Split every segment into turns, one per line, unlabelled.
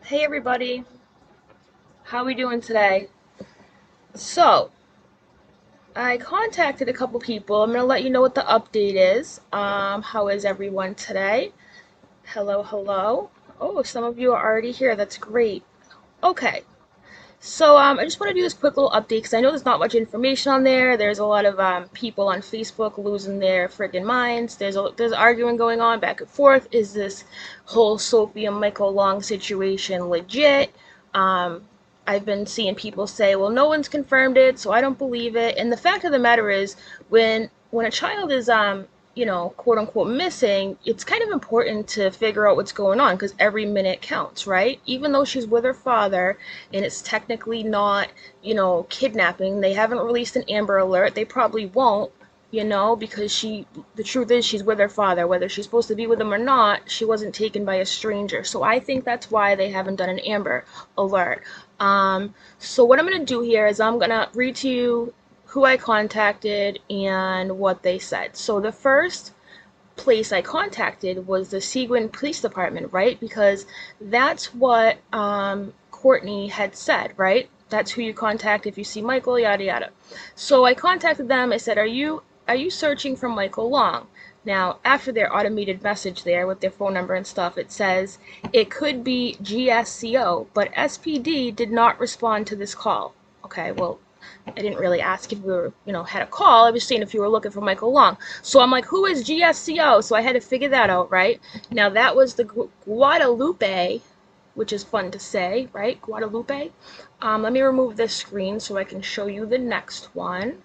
Hey everybody, how are we doing today? So, I contacted a couple people. I'm gonna let you know what the update is. How is everyone today? Hello, hello. Oh, some of you are already here. That's great. Okay, so I just want to do this quick little update because I know there's not much information on there. There's a lot of people on Facebook losing their friggin' minds. There's arguing going on back and forth. Is this whole Sophie and Michael Long situation legit? Um, I've been seeing people say, well, no one's confirmed it, so I don't believe it. And the fact of the matter is, when a child is quote unquote missing, it's kind of important to figure out what's going on because every minute counts, right? Even though she's with her father and it's technically not, kidnapping, they haven't released an Amber Alert. They probably won't, because the truth is she's with her father. Whether she's supposed to be with him or not, she wasn't taken by a stranger. So I think that's why they haven't done an Amber Alert. So what I'm going to do here is I'm going to read to you who I contacted and what they said. So the first place I contacted was the Seguin Police Department, right? Because that's what Kourtney had said, right? That's who you contact if you see Michael, yada yada. So I contacted them. I said, "Are you searching for Michael Long?" Now, after their automated message there with their phone number and stuff, it says it could be GSCO, but SPD did not respond to this call. Okay, well, I didn't really ask if we were, had a call. I was saying if you were looking for Michael Long. So I'm like, who is GSCO? So I had to figure that out, right? Now that was the Guadalupe, which is fun to say, right? Guadalupe. Let me remove this screen so I can show you the next one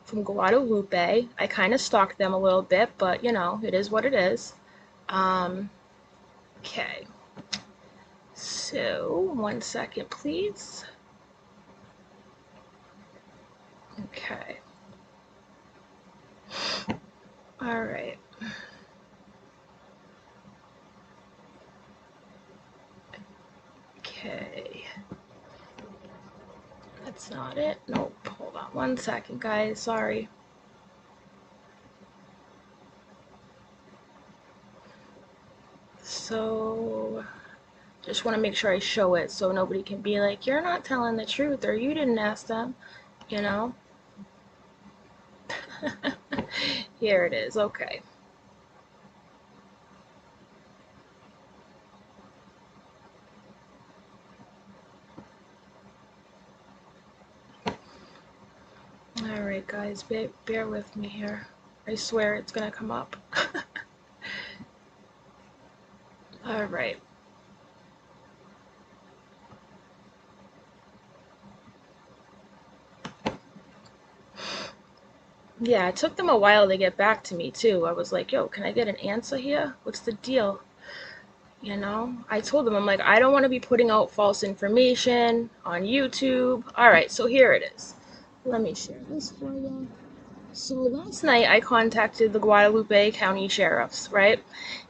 from Guadalupe. I kind of stalked them a little bit, but it is what it is. Okay. So, one second, please. Okay. All right. Okay. That's not it. Nope. Hold on one second, guys. Sorry. So, just want to make sure I show it so nobody can be like, you're not telling the truth or you didn't ask them, you know? Here it is. Okay. Alright, guys. Bear with me here. I swear it's going to come up. Alright. Yeah, it took them a while to get back to me, too. I was like, yo, can I get an answer here? What's the deal? I told them, I'm like, I don't want to be putting out false information on YouTube. Alright, so here it is. Let me share this for you. So last night I contacted the Guadalupe County Sheriffs, right?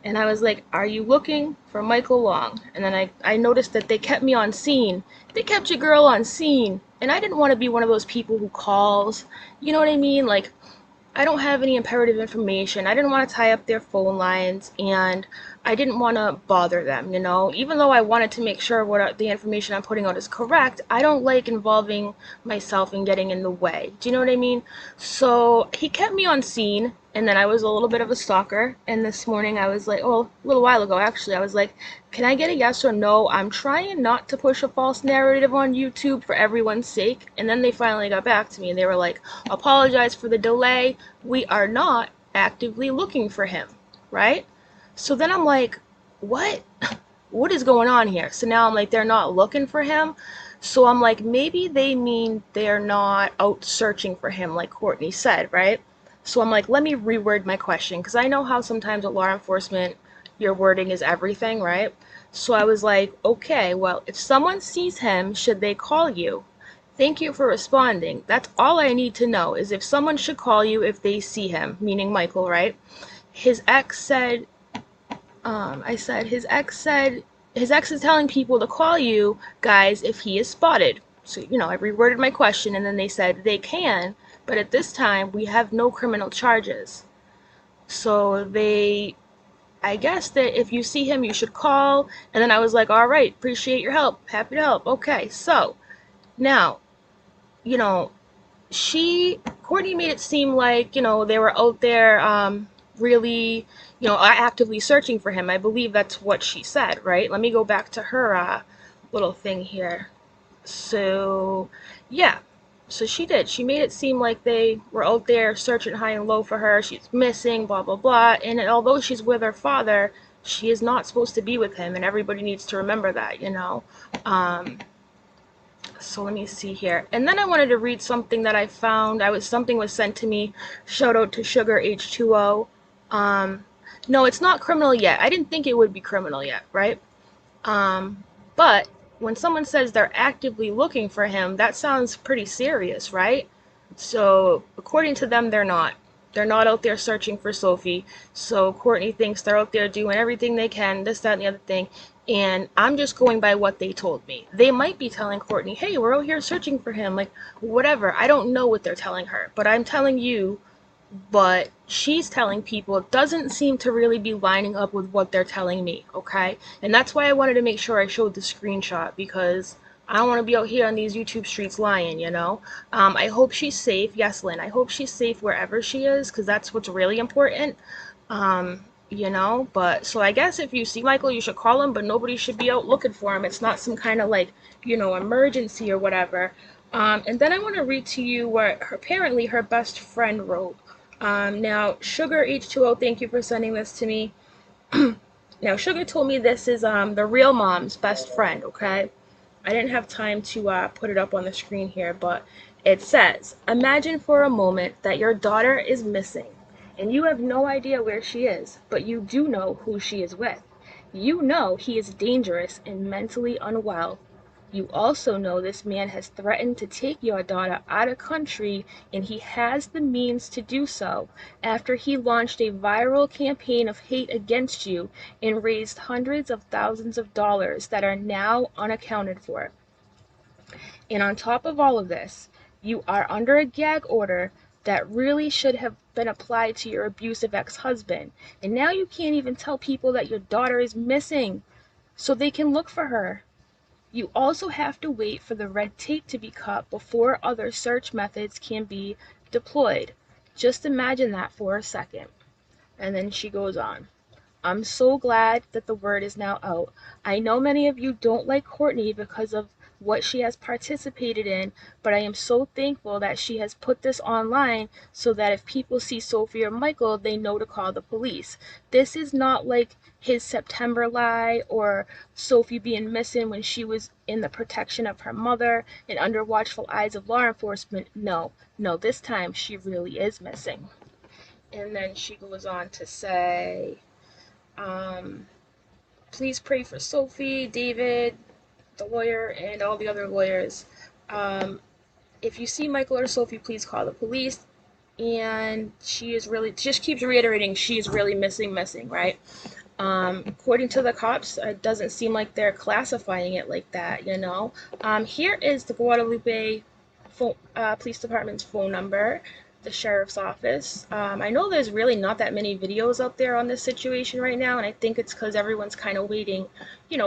And I was like, are you looking for Michael Long? And then I noticed that they kept me on scene. They kept your girl on scene. And I didn't want to be one of those people who calls. You know what I mean? Like, I don't have any imperative information. I didn't want to tie up their phone lines, and I didn't want to bother them, Even though I wanted to make sure the information I'm putting out is correct, I don't like involving myself and getting in the way. Do you know what I mean? So he kept me on scene, and then I was a little bit of a stalker, and this morning I was like, oh, a little while ago actually, I was like, can I get a yes or no? I'm trying not to push a false narrative on YouTube for everyone's sake. And then they finally got back to me and they were like, apologize for the delay. We are not actively looking for him, right? So then I'm like, what? What is going on here? So now I'm like, they're not looking for him. So I'm like, maybe they mean they're not out searching for him, like Kourtney said, right? So I'm like, let me reword my question, because I know how sometimes with law enforcement, your wording is everything, right? So I was like, okay, well, if someone sees him, should they call you? Thank you for responding. That's all I need to know, is if someone should call you if they see him, meaning Michael, right? His ex said, his ex is telling people to call you guys if he is spotted. So, I reworded my question, and then they said they can, but at this time we have no criminal charges. So they I guess that if you see him, you should call. And then I was like, all right, appreciate your help. Happy to help. Okay, so now, you know, Kourtney made it seem like, they were out there really, actively searching for him. I believe that's what she said, right? Let me go back to her little thing here. So, yeah. So she did. She made it seem like they were out there searching high and low for her. She's missing, blah, blah, blah. And although she's with her father, she is not supposed to be with him. And everybody needs to remember that. So let me see here. And then I wanted to read something that I found. Something was sent to me. Shout out to Sugar H2O. No, it's not criminal yet. I didn't think it would be criminal yet, right? But when someone says they're actively looking for him, that sounds pretty serious, right? So according to them, they're not. They're not out there searching for Sophie. So Kourtney thinks they're out there doing everything they can, this, that, and the other thing. And I'm just going by what they told me. They might be telling Kourtney, hey, we're out here searching for him. Like, whatever. I don't know what they're telling her. But I'm telling you, but she's telling people it doesn't seem to really be lining up with what they're telling me, okay? And that's why I wanted to make sure I showed the screenshot, because I don't want to be out here on these YouTube streets lying. I hope she's safe. Yes, Lynn, I hope she's safe wherever she is, because that's what's really important. But so I guess if you see Michael, you should call him, but nobody should be out looking for him. It's not some kind of emergency or whatever. And then I want to read to you what apparently her best friend wrote. Now, Sugar H2O, thank you for sending this to me. Now, Sugar told me this is the real mom's best friend, okay? I didn't have time to put it up on the screen here, but it says, imagine for a moment that your daughter is missing, and you have no idea where she is, but you do know who she is with. You know he is dangerous and mentally unwell. You also know this man has threatened to take your daughter out of country, and he has the means to do so after he launched a viral campaign of hate against you and raised hundreds of thousands of dollars that are now unaccounted for. And on top of all of this, you are under a gag order that really should have been applied to your abusive ex-husband. And now you can't even tell people that your daughter is missing so they can look for her. You also have to wait for the red tape to be cut before other search methods can be deployed. Just imagine that for a second. And then she goes on. I'm so glad that the word is now out. I know many of you don't like Kourtney because of what she has participated in, but I am so thankful that she has put this online so that if people see Sophie or Michael, they know to call the police. This is not like his September lie or Sophie being missing when she was in the protection of her mother and under watchful eyes of law enforcement. No, this time she really is missing. And then she goes on to say, please pray for Sophie, David, the lawyer, and all the other lawyers. If you see Michael or Sophie, please call the police. And she is really, just keeps reiterating, she is really missing, right? According to the cops, it doesn't seem like they're classifying it like that, Here is the Guadalupe Police Department's phone number, the sheriff's office. I know there's really not that many videos out there on this situation right now, and I think it's because everyone's kind of waiting,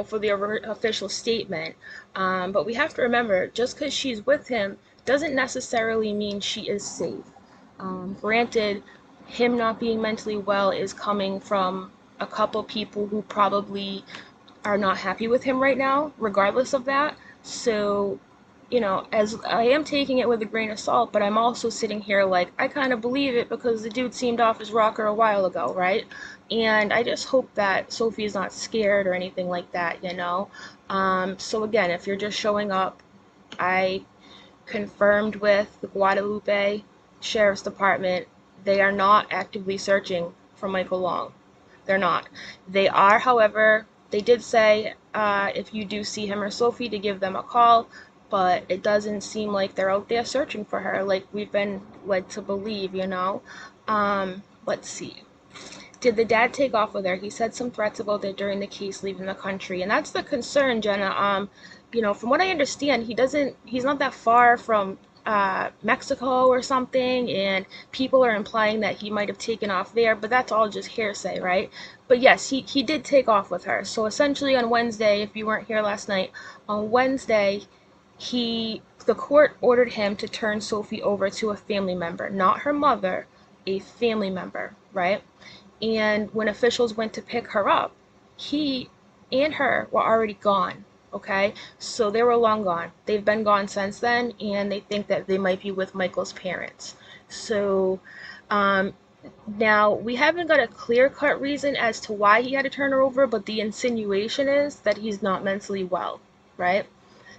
for the official statement. But we have to remember, just because she's with him doesn't necessarily mean she is safe. Granted, him not being mentally well is coming from a couple people who probably are not happy with him right now, regardless of that. So, as I am taking it with a grain of salt, but I'm also sitting here like, I kind of believe it because the dude seemed off his rocker a while ago, right? And I just hope that Sophie's not scared or anything like that, So again, if you're just showing up, I confirmed with the Guadalupe Sheriff's Department, they are not actively searching for Michael Long. They're not. They are, however, they did say if you do see him or Sophie to give them a call, but it doesn't seem like they're out there searching for her like we've been led to believe, Let's see. Did the dad take off with her? He said some threats about it during the case leaving the country, and that's the concern, Jenna. From what I understand, he's not that far from Mexico or something, and people are implying that he might have taken off there, but that's all just hearsay, right? But yes, he did take off with her. So essentially on Wednesday, if you weren't here last night, on Wednesday, the court ordered him to turn Sophie over to a family member, not her mother, a family member, right? And when officials went to pick her up, he and her were already gone. Okay, so they were long gone. They've been gone since then, and they think that they might be with Michael's parents. So um, now we haven't got a clear-cut reason as to why he had to turn her over, but the insinuation is that he's not mentally well, right?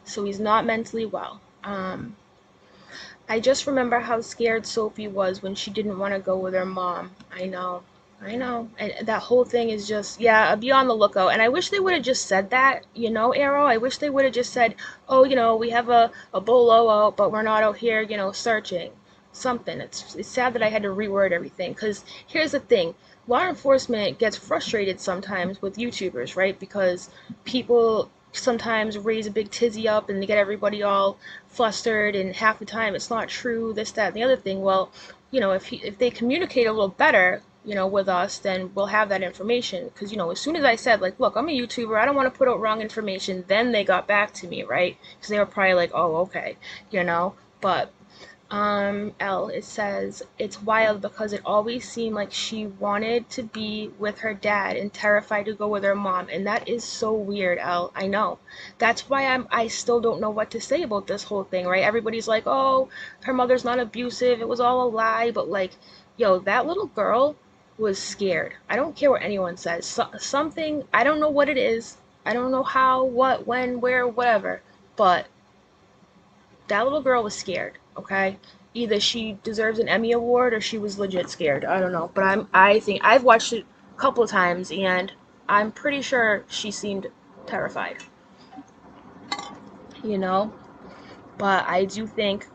So he's not mentally well. I just remember how scared Sophie was when she didn't want to go with her mom. I know. And that whole thing is just, yeah, be on the lookout. And I wish they would have just said that, Arrow. I wish they would have just said, oh, we have a bolo out, but we're not out here, searching. Something. It's sad that I had to reword everything. Because here's the thing. Law enforcement gets frustrated sometimes with YouTubers, right? Because people sometimes raise a big tizzy up and they get everybody all flustered, and half the time it's not true, this, that, and the other thing. Well, if they communicate a little better, with us, then we'll have that information. Because, as soon as I said, like, look, I'm a YouTuber, I don't want to put out wrong information, then they got back to me, right? Because they were probably like, oh, okay, But it says, it's wild because it always seemed like she wanted to be with her dad and terrified to go with her mom. And that is so weird, I know. That's why I still don't know what to say about this whole thing, right? Everybody's like, oh, her mother's not abusive, it was all a lie. But like, yo, that little girl was scared. I don't care what anyone says. Something, I don't know what it is. I don't know how, what, when, where, whatever. But that little girl was scared, okay? Either she deserves an Emmy award or she was legit scared. I don't know. But I think I've watched it a couple of times and I'm pretty sure she seemed terrified. You know? But I do think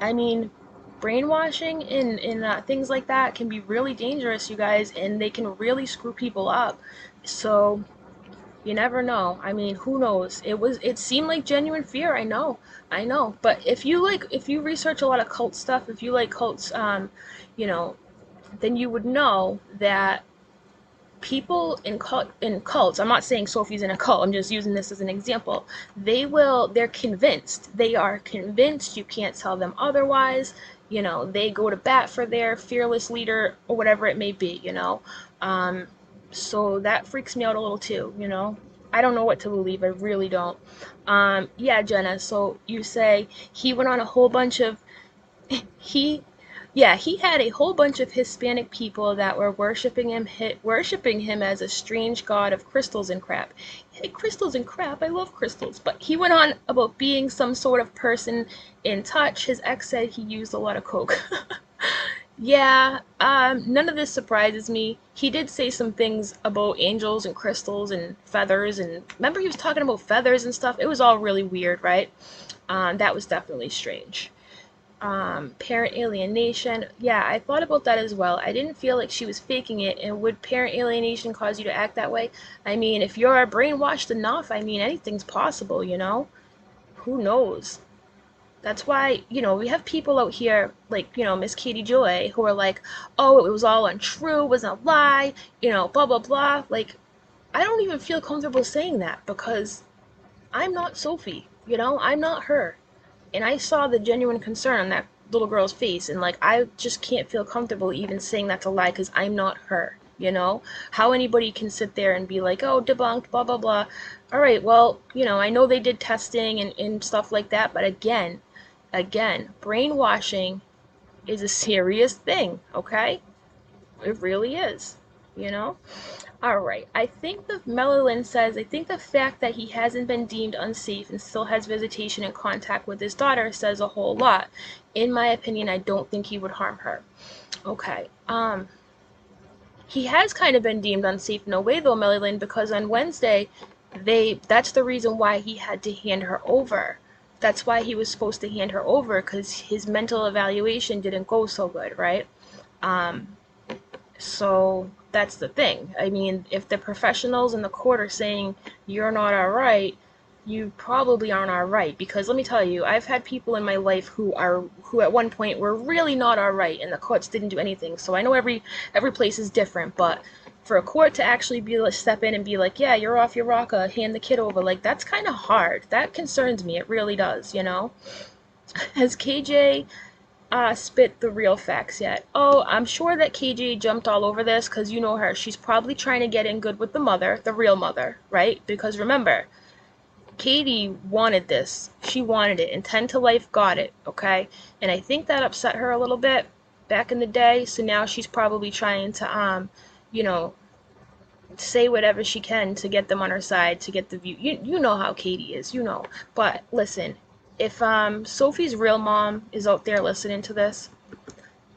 I mean, brainwashing and things like that can be really dangerous, you guys, and they can really screw people up. So you never know. I mean, who knows? It seemed like genuine fear. I know. But if you research a lot of cult stuff, if you like cults, you know, then you would know that people in cults, I'm not saying Sophie's in a cult, I'm just using this as an example. They're convinced. They are convinced, you can't tell them otherwise. They go to bat for their fearless leader or whatever it may be. So that freaks me out a little too. I don't know what to believe. I really don't. Yeah, Jenna, so you say he went on a whole bunch of he yeah, he had a whole bunch of Hispanic people that were worshiping him as a strange god of crystals and crap. Hey, crystals and crap, I love crystals. But he went on about being some sort of person in touch. His ex said he used a lot of coke. Yeah, none of this surprises me. He did say some things about angels and crystals and feathers, and remember he was talking about feathers and stuff? It was all really weird, right? That was definitely strange. Parent alienation. Yeah, I thought about that as well. I didn't feel like she was faking it, and would parent alienation cause you to act that way? I mean, if you're brainwashed enough, I mean, anything's possible. Who knows? That's why, we have people out here like, Miss Katie Joy, who are like, oh, it was all untrue, it was a lie, blah, blah, blah. Like, I don't even feel comfortable saying that because I'm not Sophie, I'm not her. And I saw the genuine concern on that little girl's face, and like, I just can't feel comfortable even saying that's a lie because I'm not her. How anybody can sit there and be like, oh, debunked, blah, blah, blah. All right, well, I know they did testing and stuff like that, but again, brainwashing is a serious thing, okay? It really is, you know? All right, I think I think the fact that he hasn't been deemed unsafe and still has visitation and contact with his daughter says a whole lot. In my opinion, I don't think he would harm her. Okay, he has kind of been deemed unsafe in a way though, Melly Lynn, because on Wednesday, that's the reason why he had to hand her over. That's why he was supposed to hand her over, because his mental evaluation didn't go so good, right? So that's the thing. I mean, if the professionals in the court are saying you're not all right, you probably aren't all right, because let me tell you, I've had people in my life who at one point were really not all right, and the courts didn't do anything. So I know every place is different, but for a court to actually be able to step in and be like, yeah, you're off your rocker, hand the kid over, like, that's kind of hard. That concerns me. It really does, you know. Has KJ spit the real facts yet? Oh, I'm sure that KJ jumped all over this because you know her. She's probably trying to get in good with the mother, the real mother, right? Because remember, Katie wanted this. She wanted it, and 10 to Life got it, okay? And I think that upset her a little bit back in the day, so now she's probably trying to, you know, say whatever she can to get them on her side, to get the view. You know how Katie is, you know. But listen, if Sophie's real mom is out there listening to this,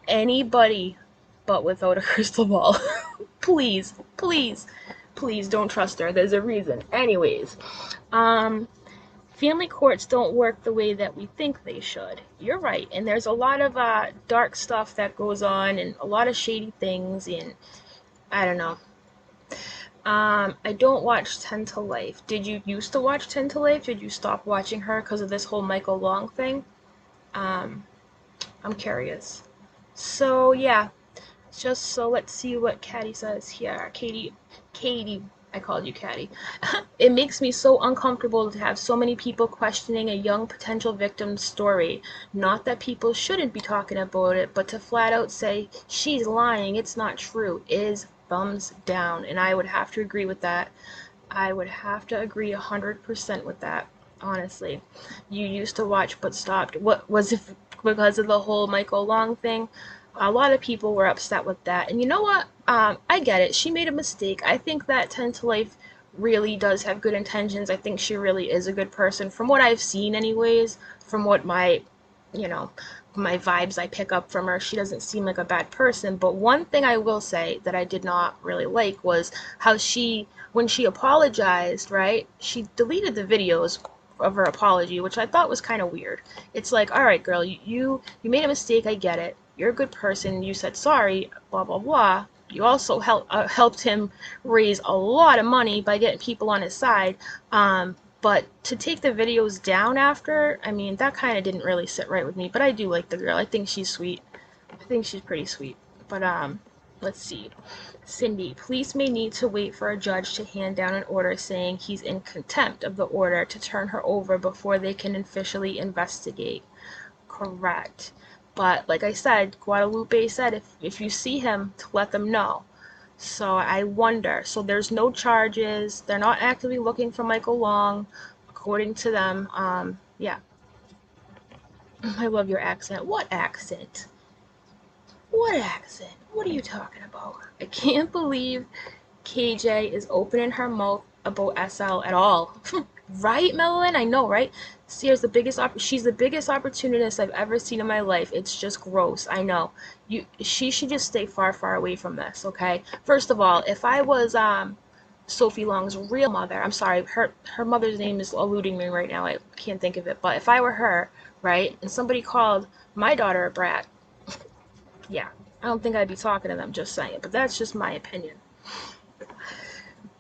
anybody but without a crystal ball, please, please, please don't trust her. There's a reason. Anyways, family courts don't work the way that we think they should. You're right, and there's a lot of dark stuff that goes on, and a lot of shady things, and I don't know. I don't watch 10 to Life. Did you used to watch 10 to Life? Did you stop watching her because of this whole Michael Long thing? I'm curious. So yeah, just so let's see what Caddy says here. Katie, I called you Caddy. It makes me so uncomfortable to have so many people questioning a young potential victim's story. Not that people shouldn't be talking about it, but to flat out say she's lying, it's not true, is thumbs down. And I would have to agree with that. I would have to agree 100% with that. Honestly, you used to watch but stopped. What was it because of the whole Michael Long thing? A lot of people were upset with that. And you know what? I get it. She made a mistake. I think that 10 to Life really does have good intentions. I think she really is a good person. From what I've seen anyways, from what you know, my vibes I pick up from her, she doesn't seem like a bad person. But one thing I will say that I did not really like was how when she apologized, right, she deleted the videos of her apology, which I thought was kind of weird. It's like, all right, girl, you made a mistake. I get it. You're a good person. You said sorry, blah, blah, blah. You also helped him raise a lot of money by getting people on his side. But to take the videos down after, I mean, that kind of didn't really sit right with me. But I do like the girl. I think she's sweet. I think she's pretty sweet. But let's see. Cindy, police may need to wait for a judge to hand down an order saying he's in contempt of the order to turn her over before they can officially investigate. Correct. But like I said, Guadalupe said if you see him, to let them know. So I wonder. So there's no charges. They're not actively looking for Michael Long, according to them. Yeah. I love your accent. What accent? What accent? What are you talking about? I can't believe KJ is opening her mouth about SL at all. Right, Melvin? I know, right? She's the biggest opportunist I've ever seen in my life. It's just gross. I know. She should just stay far, far away from this, okay? First of all, if I was Sophie Long's real mother, I'm sorry, her mother's name is eluding me right now. I can't think of it. But if I were her, right, and somebody called my daughter a brat, yeah, I don't think I'd be talking to them, just saying. But that's just my opinion.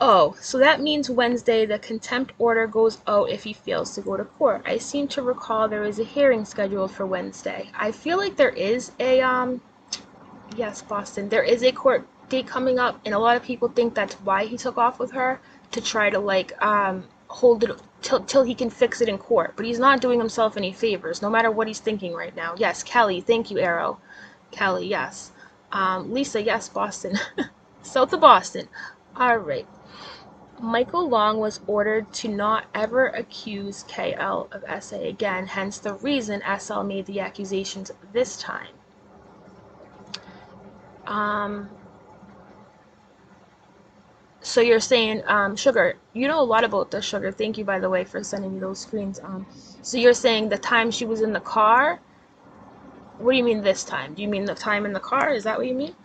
Oh, so that means Wednesday the contempt order goes out if he fails to go to court. I seem to recall there is a hearing scheduled for Wednesday. I feel like there is a yes, Boston. There is a court date coming up, and a lot of people think that's why he took off with her, to try to like hold it till he can fix it in court. But he's not doing himself any favors, no matter what he's thinking right now. Yes, Kelly, thank you, Arrow. Kelly, yes. Lisa, yes, Boston. South of Boston. All right. Michael Long was ordered to not ever accuse KL of SA again, hence the reason SL made the accusations this time. So you're saying, Sugar, you know a lot about this, Sugar. Thank you, by the way, for sending me those screens. So you're saying the time she was in the car? What do you mean this time? Do you mean the time in the car? Is that what you mean?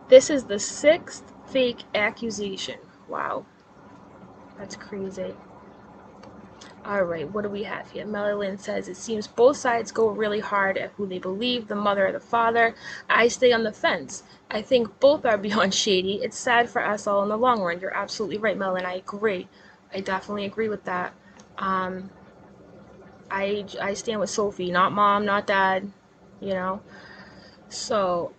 This is the 6th fake accusation. Wow. That's crazy. Alright, what do we have here? Melanie says, it seems both sides go really hard at who they believe, the mother or the father. I stay on the fence. I think both are beyond shady. It's sad for us all in the long run. You're absolutely right, Melanie. I agree. I definitely agree with that. Um, I stand with Sophie, not mom, not dad, you know. So,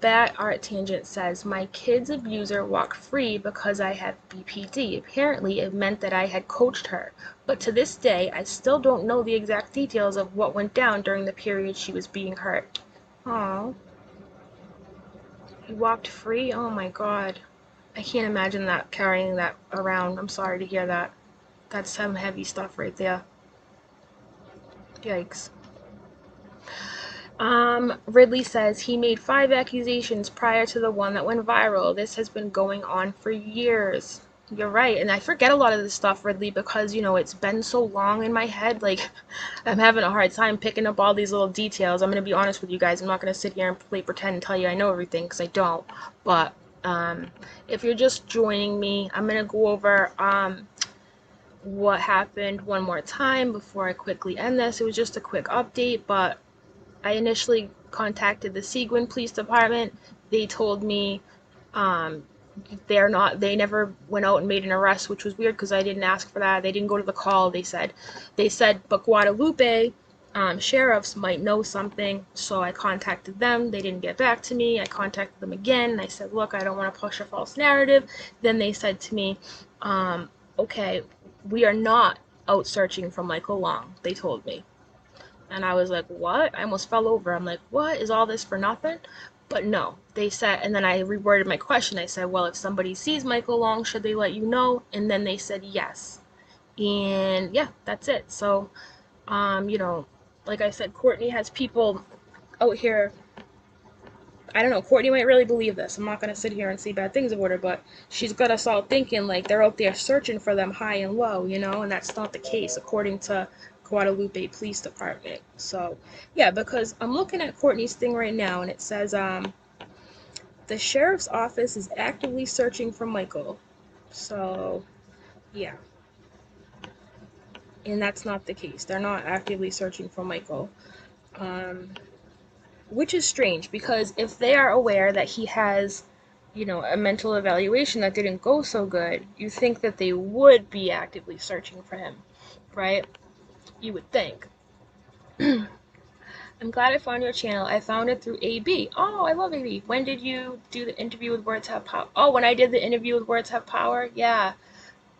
Bad Art Tangent says, my kid's abuser walked free because I have BPD. Apparently, it meant that I had coached her. But to this day, I still don't know the exact details of what went down during the period she was being hurt. Oh, he walked free? Oh my god. I can't imagine that, carrying that around. I'm sorry to hear that. That's some heavy stuff right there. Yikes. Ridley says he made 5 accusations prior to the one that went viral. This has been going on for years. You're right, and I forget a lot of this stuff, Ridley, because, it's been so long in my head. Like, I'm having a hard time picking up all these little details. I'm going to be honest with you guys. I'm not going to sit here and play pretend and tell you I know everything, because I don't. But, if you're just joining me, I'm going to go over, what happened one more time before I quickly end this. It was just a quick update, but I initially contacted the Seguin Police Department. They told me um, they never went out and made an arrest, which was weird because I didn't ask for that. They didn't go to the call. They said, but Guadalupe sheriffs might know something. So I contacted them. They didn't get back to me. I contacted them again. And I said, look, I don't want to push a false narrative. Then they said to me, okay, we are not out searching for Michael Long. They told me. And I was like, what? I almost fell over. I'm like, what? Is all this for nothing? But no, they said, and then I reworded my question. I said, well, if somebody sees Michael Long, should they let you know? And then they said yes. And yeah, that's it. So, like I said, Kourtney has people out here. I don't know, Kourtney might really believe this. I'm not going to sit here and say bad things about her, but she's got us all thinking like they're out there searching for them high and low, and that's not the case according to Guadalupe Police Department. So, yeah, because I'm looking at Kourtney's thing right now and it says, the sheriff's office is actively searching for Michael. So, yeah. And that's not the case. They're not actively searching for Michael. Um, which is strange because if they are aware that he has, a mental evaluation that didn't go so good, you think that they would be actively searching for him, right? You would think. I'm glad I found your channel. I found it through AB. Oh, I love AB. When did you do the interview with Words Have Power? Oh, when I did the interview with Words Have Power? Yeah.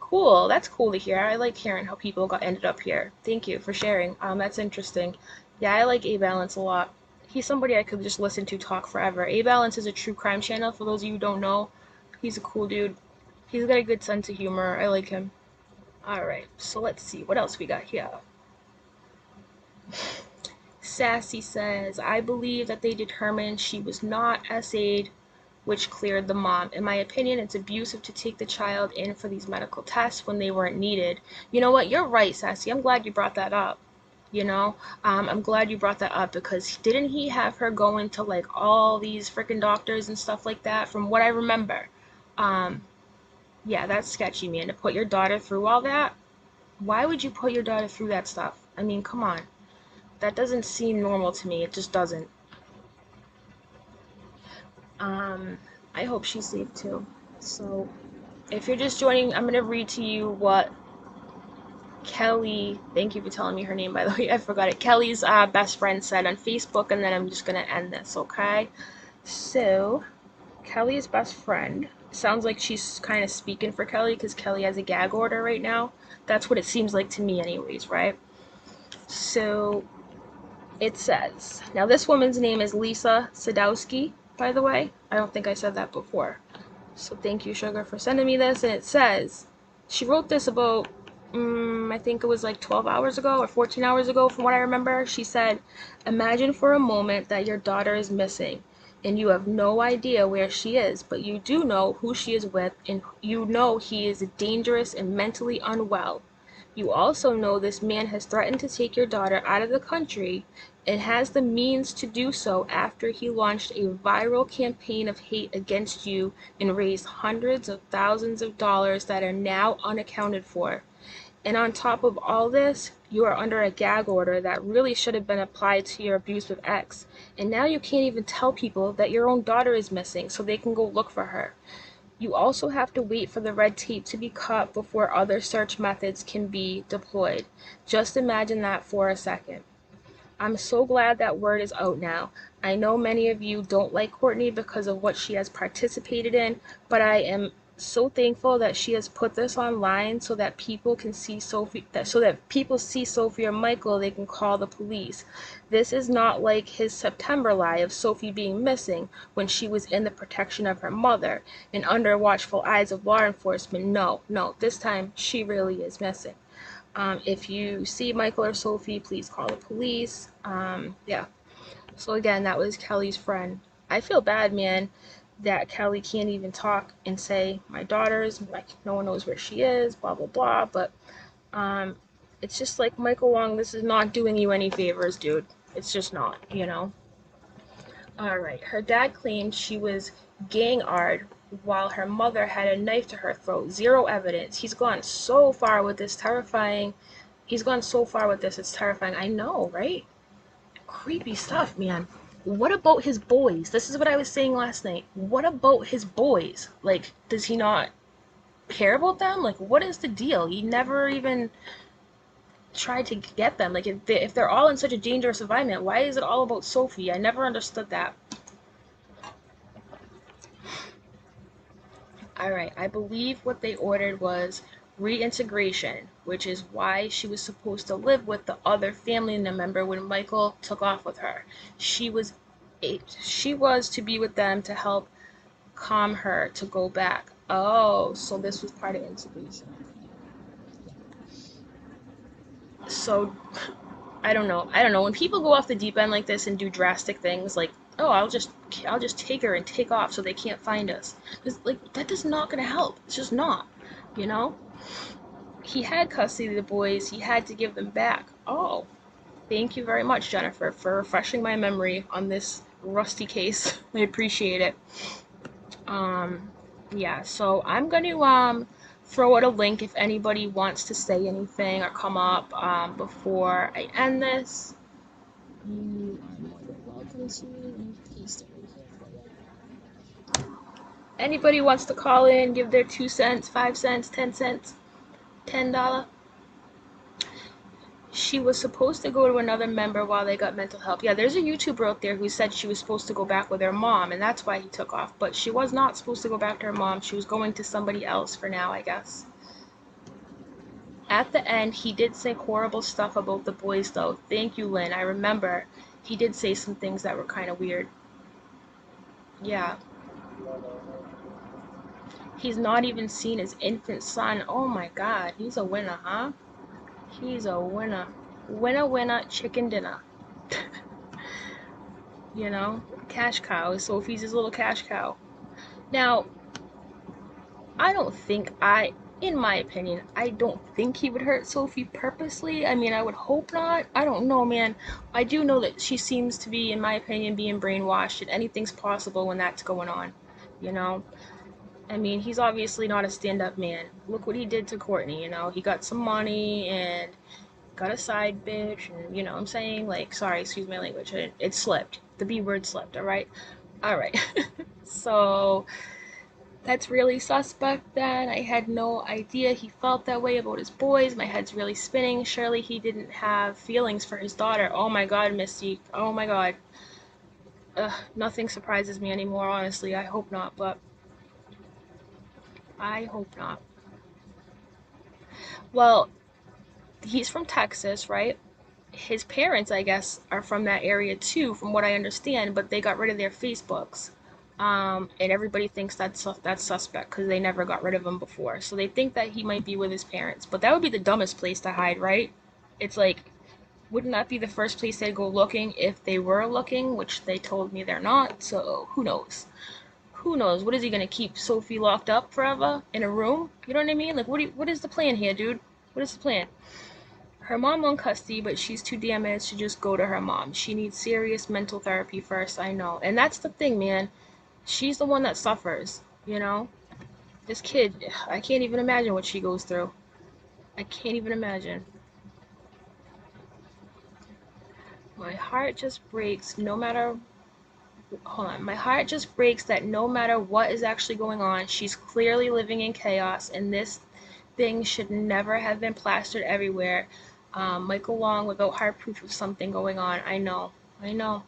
Cool. That's cool to hear. I like hearing how people ended up here. Thank you for sharing. That's interesting. Yeah, I like A Balance a lot. He's somebody I could just listen to talk forever. A Balance is a true crime channel. For those of you who don't know, he's a cool dude. He's got a good sense of humor. I like him. Alright, so let's see. What else we got here? Sassy says, I believe that they determined she was not SA'd, which cleared the mom. In my opinion, it's abusive to take the child in for these medical tests when they weren't needed. You know what? You're right, Sassy. I'm glad you brought that up. I'm glad you brought that up because didn't he have her going to like all these freaking doctors and stuff like that from what I remember? Yeah, that's sketchy, man. To put your daughter through all that? Why would you put your daughter through that stuff? I mean, come on. That doesn't seem normal to me. It just doesn't. I hope she's safe too. So, if you're just joining, I'm going to read to you what Kelly, thank you for telling me her name, by the way, I forgot it. Kelly's best friend said on Facebook, and then I'm just going to end this, okay? So, Kelly's best friend, sounds like she's kind of speaking for Kelly because Kelly has a gag order right now. That's what it seems like to me, anyways, right? So, it says, now this woman's name is Lisa Sadowski, by the way. I don't think I said that before. So thank you, Sugar, for sending me this. And it says, she wrote this about, I think it was like 12 hours ago or 14 hours ago from what I remember. She said, imagine for a moment that your daughter is missing and you have no idea where she is, but you do know who she is with and you know he is dangerous and mentally unwell. You also know this man has threatened to take your daughter out of the country and has the means to do so after he launched a viral campaign of hate against you and raised hundreds of thousands of dollars that are now unaccounted for. And on top of all this, you are under a gag order that really should have been applied to your abusive ex. And now you can't even tell people that your own daughter is missing so they can go look for her. You also have to wait for the red tape to be cut before other search methods can be deployed. Just imagine that for a second. I'm so glad that word is out now. I know many of you don't like Kourtney because of what she has participated in, but I am so thankful that she has put this online so that people can see Sophie, so that people see Sophie or Michael, they can call the police. This is not like his September lie of Sophie being missing when she was in the protection of her mother and under watchful eyes of law enforcement. No, no, this time she really is missing. If you see Michael or Sophie, please call the police. Yeah. So again, that was Kelly's friend. I feel bad, man, that Kelly can't even talk and say my daughter's like no one knows where she is, blah blah blah. But um, it's just like Michael Wong. This is not doing you any favors, dude. It's just not, you know. All right. Her dad claimed she was gang-ard while her mother had a knife to her throat. Zero evidence. He's gone so far with this terrifying. He's gone so far with this. It's terrifying. I know, right? Creepy stuff, man. What about his boys? This is what I was saying last night. What about his boys? Like, does he not care about them? Like, what is the deal? He never even tried to get them. Like, if they're all in such a dangerous environment, why is it all about Sophie? I never understood that. Alright, I believe what they ordered was reintegration, which is why she was supposed to live with the other family member when Michael took off with her. She was to be with them to help calm her to go back. Oh, so this was part of integration. So I don't know. I don't know. When people go off the deep end like this and do drastic things like, oh, I'll just take her and take off so they can't find us. Like that is not gonna help. It's just not. You know? He had custody of the boys. He had to give them back. Oh, thank you very much, Jennifer, for refreshing my memory on this rusty case. I appreciate it. Um, yeah. So I'm gonna throw out a link if anybody wants to say anything or come up before I end this. You are more than welcome to. Paste it right here for you. Anybody wants to call in, give their 2 cents, 5 cents, 10 cents, $10. She was supposed to go to another member while they got mental help. Yeah, there's a YouTuber out there who said she was supposed to go back with her mom, and that's why he took off. But she was not supposed to go back to her mom. She was going to somebody else for now, I guess. At the end, he did say horrible stuff about the boys, though. Thank you, Lynn. I remember he did say some things that were kind of weird. Yeah. He's not even seen his infant son. Oh my god, he's a winner, huh? He's a winner. Winner, winner, chicken dinner. You know? Cash cow. Sophie's his little cash cow. Now, I don't think in my opinion, I don't think he would hurt Sophie purposely. I mean, I would hope not. I don't know, man. I do know that she seems to be, in my opinion, being brainwashed, and anything's possible when that's going on. You know? I mean, he's obviously not a stand-up man. Look what he did to Kourtney, you know? He got some money and got a side bitch, and you know what I'm saying? Like, sorry, excuse my language. It slipped. The B word slipped, alright? Alright. So, that's really suspect then. I had no idea he felt that way about his boys. My head's really spinning. Surely he didn't have feelings for his daughter. Oh my god, Misty. Oh my god. Ugh, nothing surprises me anymore, honestly. I hope not, but I hope not. Well, he's from Texas, right? His parents, I guess, are from that area too, from what I understand, but they got rid of their Facebooks. And everybody thinks that's suspect because they never got rid of him before. So they think that he might be with his parents. But that would be the dumbest place to hide, right? It's like, wouldn't that be the first place they'd go looking if they were looking, which they told me they're not, so who knows? Who knows? What is he gonna keep Sophie locked up forever in a room? You know what I mean? Like, what is the plan here, dude? What is the plan? Her mom won custody, but she's too damaged to just go to her mom. She needs serious mental therapy first, I know. And that's the thing, man. She's the one that suffers, you know? This kid, I can't even imagine what she goes through. I can't even imagine. My heart just breaks no matter hold on. My heart just breaks that no matter what is actually going on, she's clearly living in chaos, and this thing should never have been plastered everywhere. Michael Long without hard proof of something going on. I know. I know.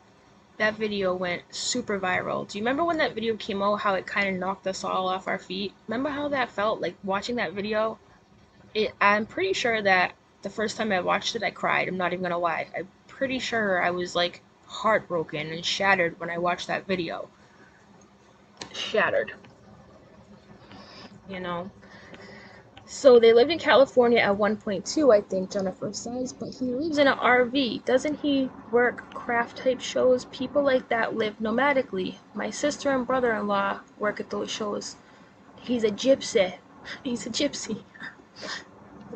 That video went super viral. Do you remember when that video came out, how it kind of knocked us all off our feet? Remember how that felt, like watching that video? I'm pretty sure that the first time I watched it, I cried. I'm not even gonna lie. I'm pretty sure I was like heartbroken and shattered when I watched that video. Shattered, you know. So they lived in California at one point too, I think Jennifer says, but he lives in an RV. Doesn't he work craft type shows? People like that live nomadically. My sister and brother-in-law work at those shows. He's a gypsy. He's a gypsy.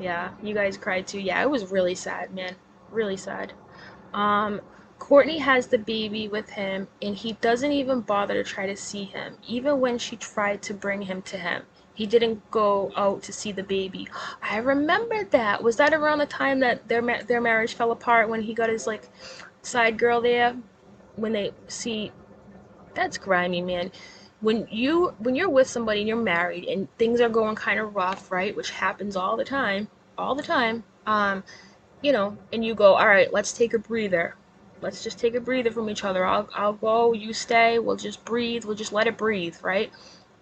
Yeah, you guys cried too. Yeah, it was really sad, man. Really sad. Um, Kourtney has the baby with him, and he doesn't even bother to try to see him. Even when she tried to bring him to him, he didn't go out to see the baby. I remember that. Was that around the time that their marriage fell apart when he got his like side girl there? When they see, that's grimy, man. When you're with somebody and you're married and things are going kind of rough, right? Which happens all the time. And you go, all right, let's take a breather. Let's just take a breather from each other. I'll go, you stay. We'll just breathe. We'll just let it breathe, right?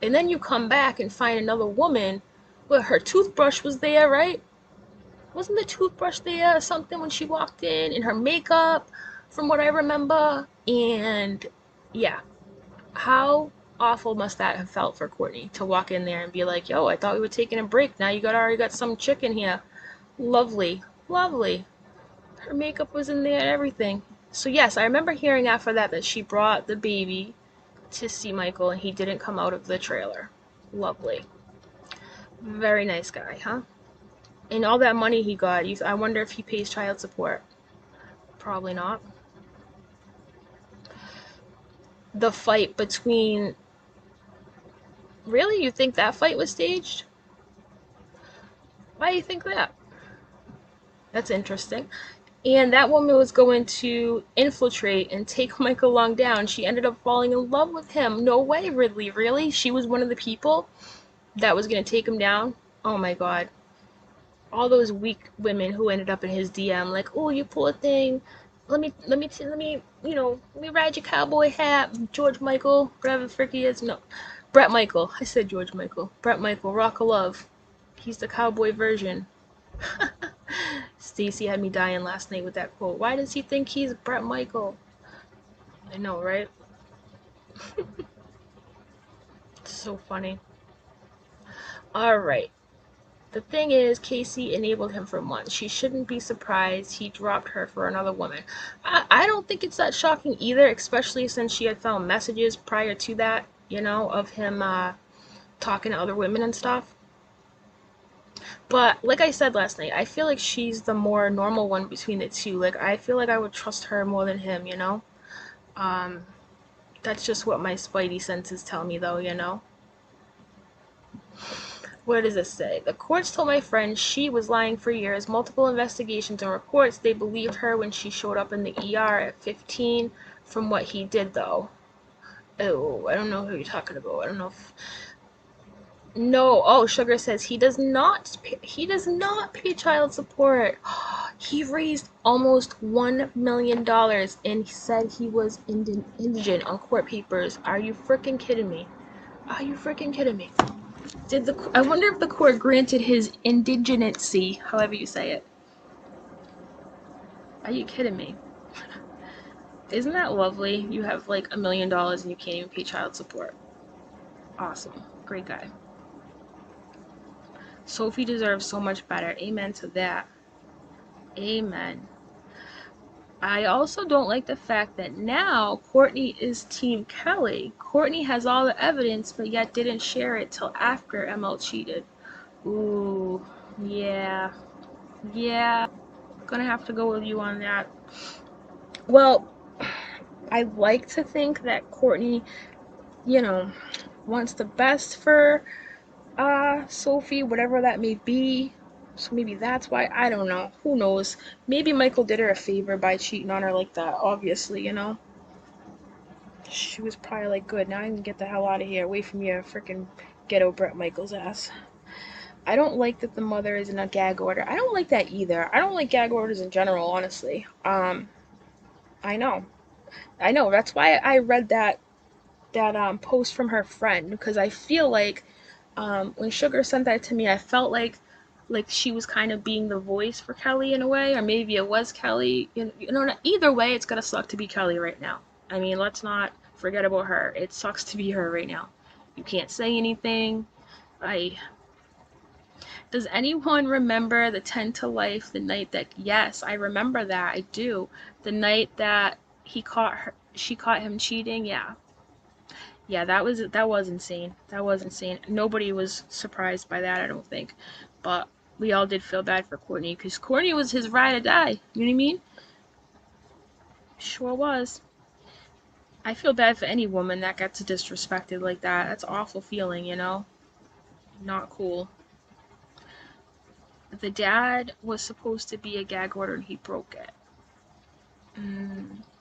And then you come back and find another woman. Well, her toothbrush was there, right? Wasn't the toothbrush there or something when she walked in? And her makeup, from what I remember. And yeah, how awful must that have felt for Kourtney to walk in there and be like, yo, I thought we were taking a break. Now you already got some chick in here. Lovely, lovely. Her makeup was in there and everything. So yes, I remember hearing after that she brought the baby to see Michael and he didn't come out of the trailer. Lovely. Very nice guy, huh? And all that money he got, I wonder if he pays child support. Probably not. The fight between... Really? You think that fight was staged? Why do you think that? That's interesting. And that woman was going to infiltrate and take Michael Long down. She ended up falling in love with him. No way, Ridley. Really? She was one of the people that was going to take him down? Oh my god. All those weak women who ended up in his DM, like, oh, you poor thing. Let me, let me ride your cowboy hat, George Michael, whatever the frick he is. No, Brett Michael. I said George Michael. Brett Michael, Rock of Love. He's the cowboy version. Stacy had me dying last night with that quote. Why does he think he's Brett Michael? I know, right? So funny. Alright. The thing is, Casey enabled him for months. She shouldn't be surprised he dropped her for another woman. I don't think it's that shocking either, especially since she had found messages prior to that, of him talking to other women and stuff. But like I said last night, I feel like she's the more normal one between the two. Like, I feel like I would trust her more than him, That's just what my spidey senses tell me, though. What does this say? The courts told my friend she was lying for years. Multiple investigations and reports. They believed her when she showed up in the ER at 15 from what he did, though. Oh, I don't know who you're talking about. I don't know if... No, oh, Sugar says he does not pay child support. He raised almost $1 million and said he was indigent on court papers. Are you freaking kidding me? Are you freaking kidding me? I wonder if the court granted his indigenacy, however you say it. Are you kidding me? Isn't that lovely? You have like $1 million and you can't even pay child support. Awesome. Great guy. Sophie deserves so much better. Amen to that. Amen. I also don't like the fact that now Kourtney is Team Kelly. Kourtney has all the evidence, but yet didn't share it till after ML cheated. Ooh, yeah. Yeah. Gonna have to go with you on that. Well, I like to think that Kourtney, wants the best for Sophie, whatever that may be. So maybe that's why. I don't know. Who knows? Maybe Michael did her a favor by cheating on her like that, obviously, She was probably like, good, now I can get the hell out of here, away from your freaking ghetto Bret Michaels ass. I don't like that the mother is in a gag order. I don't like that either. I don't like gag orders in general, honestly. I know. I know. That's why I read that post from her friend, because I feel like when Sugar sent that to me, I felt like she was kind of being the voice for Kelly in a way, or maybe it was Kelly. Either way, it's gonna suck to be Kelly right now. I mean, let's not forget about her. It sucks to be her right now. You can't say anything. I Does anyone remember the 10 to life, the night that, yes, I remember that, I do. The night that she caught him cheating, yeah. Yeah, that was insane. That was insane. Nobody was surprised by that, I don't think. But we all did feel bad for Kourtney, because Kourtney was his ride or die. You know what I mean? Sure was. I feel bad for any woman that gets disrespected like that. That's an awful feeling, Not cool. The dad was supposed to be a gag order and he broke it.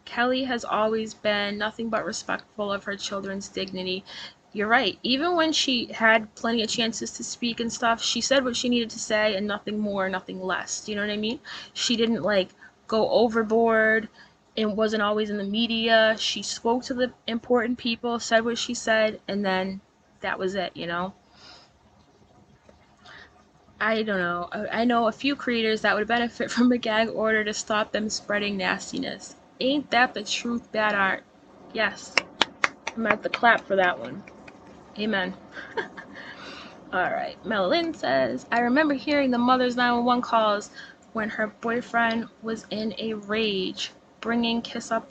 Kelly has always been nothing but respectful of her children's dignity. You're right. Even when she had plenty of chances to speak and stuff, she said what she needed to say and nothing more, nothing less. Do you know what I mean? She didn't go overboard and wasn't always in the media. She spoke to the important people, said what she said, and then that was it. I don't know. I know a few creators that would benefit from a gag order to stop them spreading nastiness. Ain't that the truth, bad art? Yes. I'm at the clap for that one. Amen. Alright. Melanie says, I remember hearing the mother's 911 calls when her boyfriend was in a rage, bringing up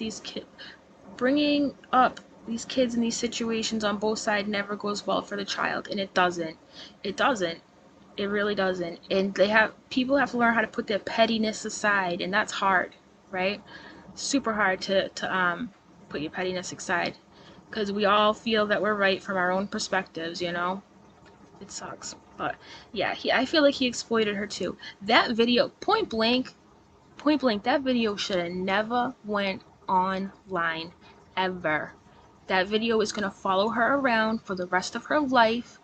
these kids in these situations on both sides never goes well for the child, and it doesn't. It doesn't. It really doesn't. And people have to learn how to put their pettiness aside, and that's hard, right? Super hard to put your pettiness aside, because we all feel that we're right from our own perspectives. It sucks. But yeah, I feel like he exploited her too. That video, point blank, that video should have never went online, ever. That video is going to follow her around for the rest of her life.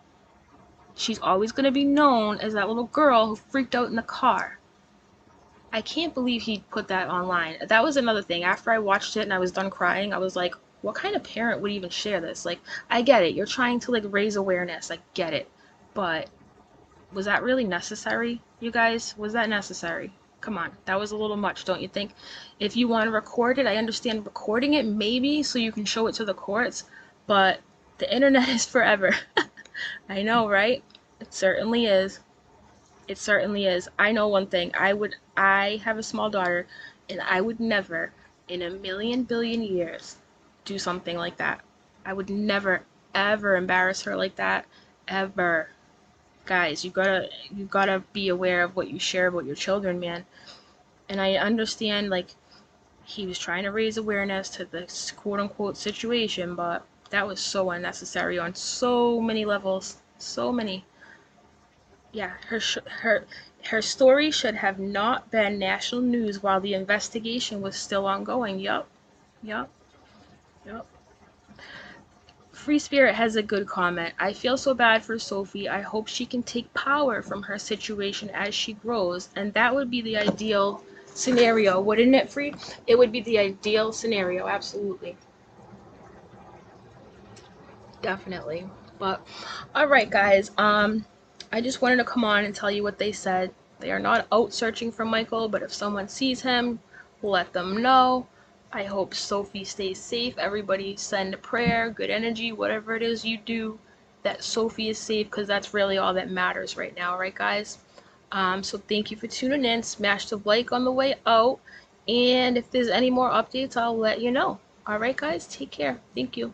She's always going to be known as that little girl who freaked out in the car. I can't believe he put that online. That was another thing. After I watched it and I was done crying, I was like, what kind of parent would even share this? I get it. You're trying to raise awareness. I get it. But was that really necessary, you guys? Was that necessary? Come on. That was a little much, don't you think? If you want to record it, I understand recording it maybe so you can show it to the courts, but the internet is forever. I know, right? It certainly is. It certainly is. I know one thing. I have a small daughter, and I would never, in a million billion years, do something like that. I would never, ever embarrass her like that. Ever. Guys, you gotta be aware of what you share about your children, man. And I understand, he was trying to raise awareness to this quote-unquote situation, but that was so unnecessary on so many levels. So many. Yeah, her story should have not been national news while the investigation was still ongoing. Yup. Yup. Yup. Free Spirit has a good comment. I feel so bad for Sophie. I hope she can take power from her situation as she grows, and that would be the ideal scenario, wouldn't it, Free? It would be the ideal scenario, absolutely. Definitely. But alright, guys, I just wanted to come on and tell you what they said. They are not out searching for Michael, but if someone sees him, let them know. I hope Sophie stays safe. Everybody send a prayer, good energy, whatever it is you do, that Sophie is safe, because that's really all that matters right now, right, guys? So thank you for tuning in. Smash the like on the way out. And if there's any more updates, I'll let you know. Alright, guys, take care. Thank you.